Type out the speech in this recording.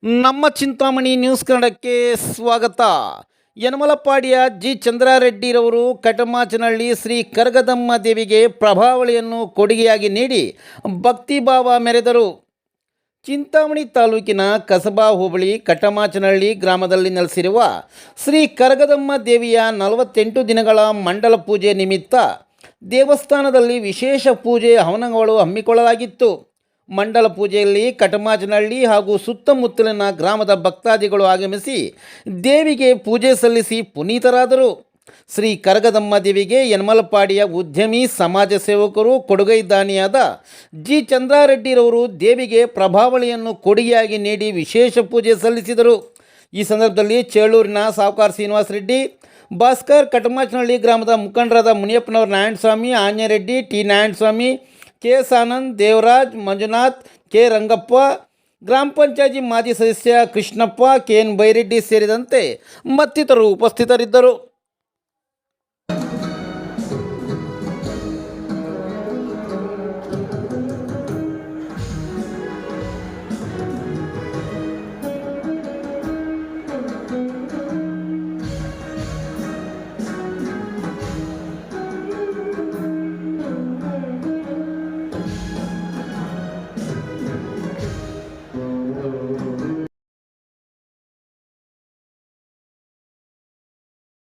ನಮ್ಮ ಚಿಂತಾಮಣಿ ನ್ಯೂಸ್ ಕನ್ನಡಕ್ಕೆ ಸ್ವಾಗತ. ಯನಮಲಪಾಡಿಯ ಜಿ ಚಂದ್ರಾರೆಡ್ಡಿರವರು ಕಟಮಾಚನಹಳ್ಳಿ ಶ್ರೀ ಕರಗದಮ್ಮ ದೇವಿಗೆ ಪ್ರಭಾವಳಿಯನ್ನು ಕೊಡುಗೆಯಾಗಿ ನೀಡಿ ಭಕ್ತಿಭಾವ ಮೆರೆದರು. ಚಿಂತಾಮಣಿ ತಾಲೂಕಿನ ಕಸಬಾ ಹೋಬಳಿ ಕಟಮಾಚನಹಳ್ಳಿ ಗ್ರಾಮದಲ್ಲಿ ನೆಲೆಸಿರುವ ಶ್ರೀ ಕರಗದಮ್ಮ ದೇವಿಯ 48 ದಿನಗಳ ಮಂಡಲ ಪೂಜೆ ನಿಮಿತ್ತ ದೇವಸ್ಥಾನದಲ್ಲಿ ವಿಶೇಷ ಪೂಜೆ ಹವನಗಳು ಹಮ್ಮಿಕೊಳ್ಳಲಾಗಿತ್ತು. ಮಂಡಲ ಪೂಜೆಯಲ್ಲಿ ಕಟಮಾಚನಹಳ್ಳಿ ಹಾಗೂ ಸುತ್ತಮುತ್ತಲಿನ ಗ್ರಾಮದ ಭಕ್ತಾದಿಗಳು ಆಗಮಿಸಿ ದೇವಿಗೆ ಪೂಜೆ ಸಲ್ಲಿಸಿ ಪುನೀತರಾದರು. ಶ್ರೀ ಕರಗದಮ್ಮ ದೇವಿಗೆ ಯನಮಲಪಾಡಿಯ ಉದ್ಯಮಿ ಸಮಾಜ ಸೇವಕರು ಕೊಡುಗೈದಾನಿಯಾದ ಜಿ ಚಂದ್ರಾರೆಡ್ಡಿರವರು ದೇವಿಗೆ ಪ್ರಭಾವಳಿಯನ್ನು ಕೊಡುಗೆಯಾಗಿ ನೀಡಿ ವಿಶೇಷ ಪೂಜೆ ಸಲ್ಲಿಸಿದರು. ಈ ಸಂದರ್ಭದಲ್ಲಿ ಚೇಳೂರಿನ ಸಾವುಕಾರ ಶ್ರೀನಿವಾಸ ರೆಡ್ಡಿ, ಭಾಸ್ಕರ್, ಕಟಮಾಚನಹಳ್ಳಿ ಗ್ರಾಮದ ಮುಖಂಡರಾದ ಮುನಿಯಪ್ಪನವರ Narayanaswamy, Anjaneyareddy, T Narayanaswamy, KS. Anand, Devaraj, Manjunath, K. Rangappa, ಗ್ರಾಮ ಪಂಚಾಯತಿ ಮಾಜಿ ಸದಸ್ಯ ಕೃಷ್ಣಪ್ಪ, ಕೆ.ಎನ್. ಬೈರೆಡ್ಡಿ ಸೇರಿದಂತೆ ಮತ್ತಿತರರು ಉಪಸ್ಥಿತರಿದ್ದರು.